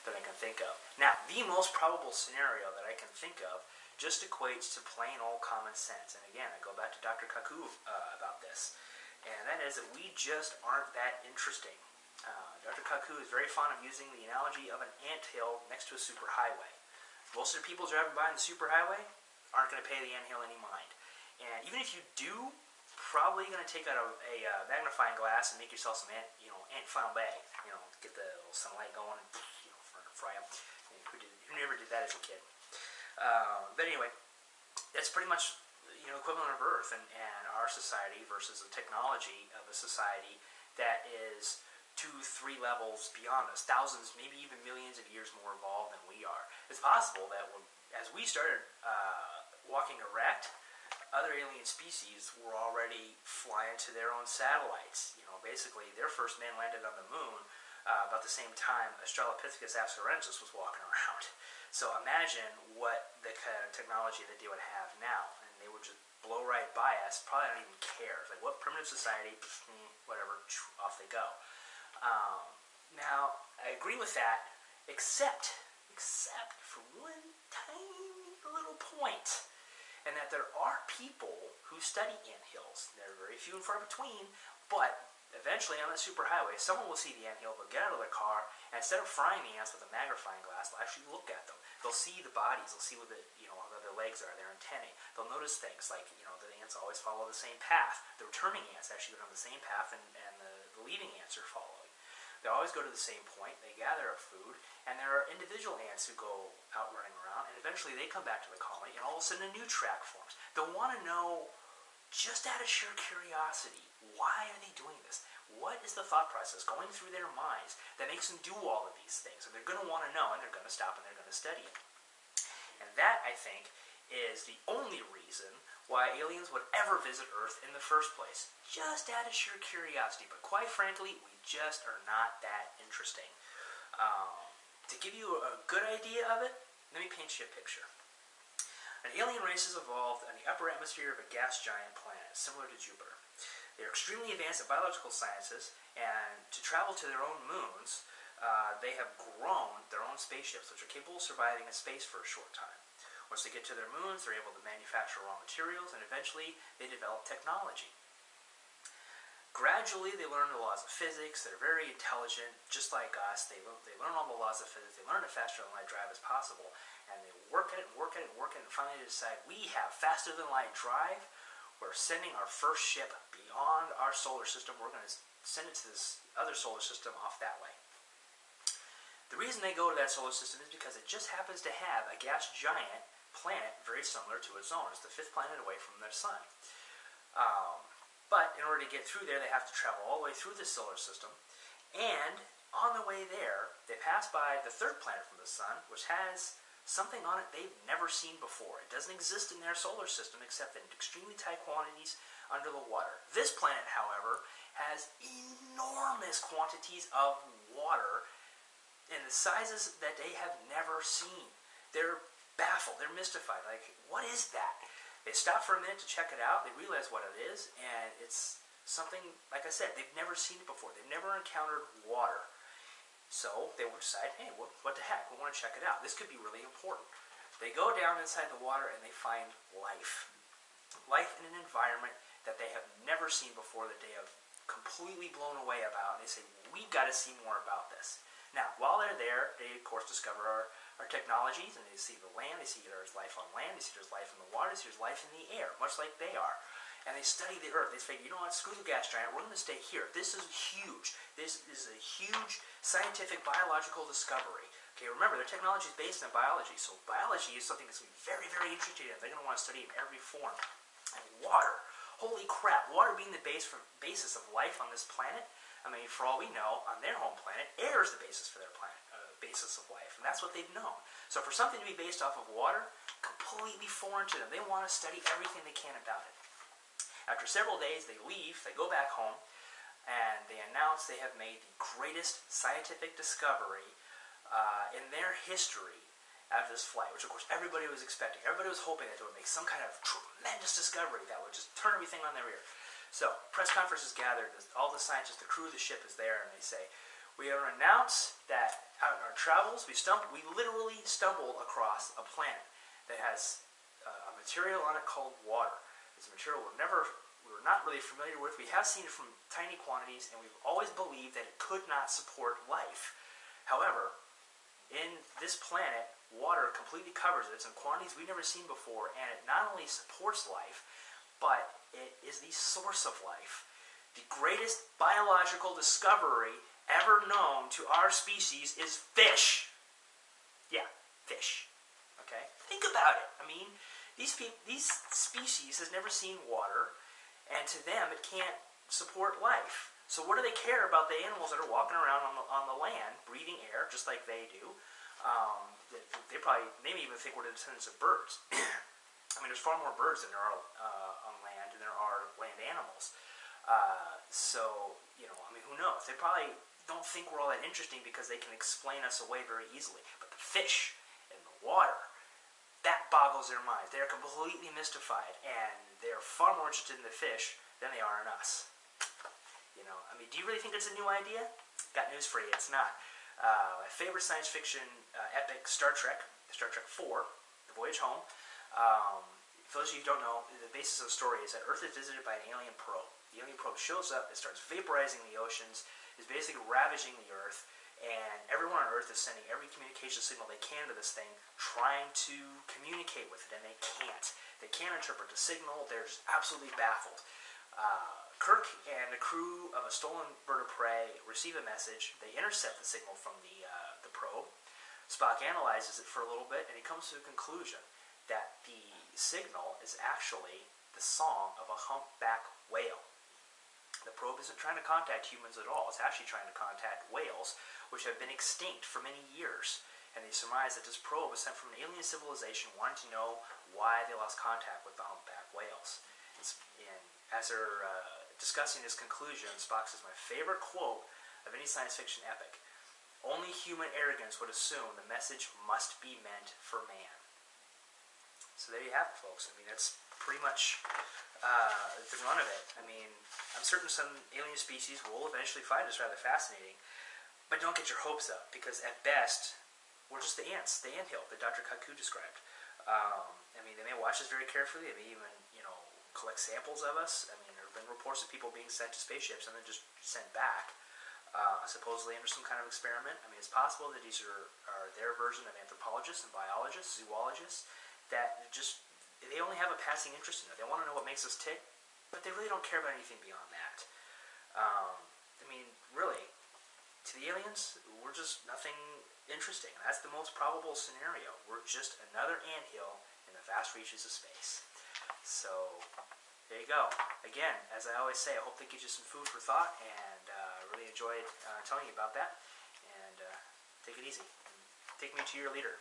that I can think of. Now, the most probable scenario that I can think of just equates to plain old common sense. And again, I go back to Dr. Kaku about this. And that is that we just aren't that interesting. Dr. Kaku is very fond of using the analogy of an anthill next to a superhighway. Most of the people driving by on the superhighway aren't going to pay the anthill any mind. And even if you do, probably going to take out a magnifying glass and make yourself some ant flambe. Get the little sunlight going and fry them. Who never did that as a kid? But anyway, that's pretty much equivalent of Earth and our society versus the technology of a society that is 2-3 levels beyond us, thousands, maybe even millions of years more evolved than we are. It's possible that as we started walking erect, other alien species were already flying to their own satellites. Basically, their first man landed on the moon about the same time Australopithecus afarensis was walking around. So imagine what the kind of technology that they would have now, and they would just blow right by us, probably don't even care. It's like, what primitive society, whatever, off they go. Now, I agree with that, except for one tiny little point. And that there are people who study anthills. They're very few and far between, but eventually on the superhighway, someone will see the anthill, they'll get out of their car, and instead of frying the ants with a magnifying glass, they'll actually look at them. They'll see the bodies, they'll see what how their legs are, their antennae. They'll notice things like, the ants always follow the same path. The returning ants actually go down the same path, and the leaving ants are following. They always go to the same point, they gather up food, and there are individual ants who go out running around, and eventually they come back to the colony, and all of a sudden a new track forms. They'll want to know, just out of sheer curiosity, why are they doing this? What is the thought process going through their minds that makes them do all of these things? And they're going to want to know, and they're going to stop, and they're going to study it. And that, I think, is the only reason why aliens would ever visit Earth in the first place. Just out of sheer curiosity. But quite frankly, we just are not that interesting. To give you a good idea of it, let me paint you a picture. An alien race has evolved in the upper atmosphere of a gas giant planet, similar to Jupiter. They are extremely advanced in biological sciences, and to travel to their own moons, they have grown their own spaceships, which are capable of surviving in space for a short time. Once they get to their moons, they're able to manufacture raw materials, and eventually they develop technology. Gradually, they learn the laws of physics. They're very intelligent, just like us. They learn all the laws of physics. They learn it faster than light drive as possible, and they work at it, work at it, work at it, and finally they decide, we have faster than light drive. We're sending our first ship beyond our solar system. We're going to send it to this other solar system off that way. The reason they go to that solar system is because it just happens to have a gas giant planet very similar to its own. It's the 5th planet away from their sun. But in order to get through there, they have to travel all the way through the solar system. And on the way there, they pass by the 3rd planet from the sun, which has something on it they've never seen before. It doesn't exist in their solar system except in extremely tight quantities under the water. This planet, however, has enormous quantities of water in the sizes that they have never seen. They're baffled. They're mystified. Like, what is that? They stop for a minute to check it out. They realize what it is, and it's something, like I said, they've never seen it before. They've never encountered water. So they will decide, hey, what the heck? We want to check it out. This could be really important. They go down inside the water, and they find life. Life in an environment that they have never seen before, that they have completely blown away about. And they say, we've got to see more about this. Now, while they're there, they, of course, discover our technologies, and they see the land, they see there's life on land, they see there's life in the water, they see there's life in the air, much like they are. And they study the Earth. They say, you know what, screw the gas giant, we're going to stay here. This is huge. This is a huge scientific, biological discovery. Okay, remember, their technology is based on biology, so biology is something that's going to be very, very interesting in. They're going to want to study it in every form. And water, holy crap, water being the basis of life on this planet. I mean, for all we know, on their home planet, air is the basis for their planet, basis of life, and that's what they've known. So for something to be based off of water, completely foreign to them. They want to study everything they can about it. After several days, they leave, they go back home, and they announce they have made the greatest scientific discovery in their history out of this flight, which of course everybody was expecting. Everybody was hoping that they would make some kind of tremendous discovery that would just turn everything on their ear. So, press conference is gathered, all the scientists, the crew of the ship is there, and they say, We are to announce that out in our travels, we literally stumbled across a planet that has a material on it called water. It's a material we were not really familiar with. We have seen it from tiny quantities, and we've always believed that it could not support life. However, in this planet, water completely covers it. It's in quantities we've never seen before, and it not only supports life, but it is the source of life. The greatest biological discovery ever known to our species is fish. Yeah, fish. Okay? Think about it. I mean, these species has never seen water, and to them it can't support life. So what do they care about the animals that are walking around on the land, breathing air, just like they do? They may even think we're the descendants of birds. I mean, there's far more birds than there are on land than there are land animals. So, I mean, who knows? They probably don't think we're all that interesting because they can explain us away very easily. But the fish in the water, that boggles their minds. They're completely mystified, and they're far more interested in the fish than they are in us. I mean, do you really think it's a new idea? Got news for you, it's not. My favorite science fiction epic, Star Trek 4, The Voyage Home. For those of you who don't know, the basis of the story is that Earth is visited by an alien probe. The alien probe shows up, it starts vaporizing the oceans, is basically ravaging the Earth, and everyone on Earth is sending every communication signal they can to this thing, trying to communicate with it, and they can't. They can't interpret the signal. They're just absolutely baffled. Kirk and the crew of a stolen bird of prey receive a message. They intercept the signal from the probe. Spock analyzes it for a little bit, and he comes to a conclusion that the signal is actually the song of a humpback whale. The probe isn't trying to contact humans at all. It's actually trying to contact whales, which have been extinct for many years. And they surmise that this probe was sent from an alien civilization wanting to know why they lost contact with the humpback whales. And as they're discussing this conclusion, Spock says, my favorite quote of any science fiction epic: only human arrogance would assume the message must be meant for man. So there you have it, folks. I mean, that's pretty much the run of it. I mean, I'm certain some alien species will eventually find us rather fascinating, but don't get your hopes up, because at best, we're just the ants, the anthill that Dr. Kaku described. I mean, they may watch us very carefully. They may even, collect samples of us. I mean, there have been reports of people being sent to spaceships and then just sent back, supposedly under some kind of experiment. I mean, it's possible that these are their version of anthropologists and biologists, zoologists, that they only have a passing interest in it. They want to know what makes us tick, but they really don't care about anything beyond that. I mean, really, to the aliens, we're just nothing interesting. That's the most probable scenario. We're just another anthill in the vast reaches of space. So, there you go. Again, as I always say, I hope that gives you some food for thought, and really enjoyed telling you about that. And take it easy. Take me to your leader.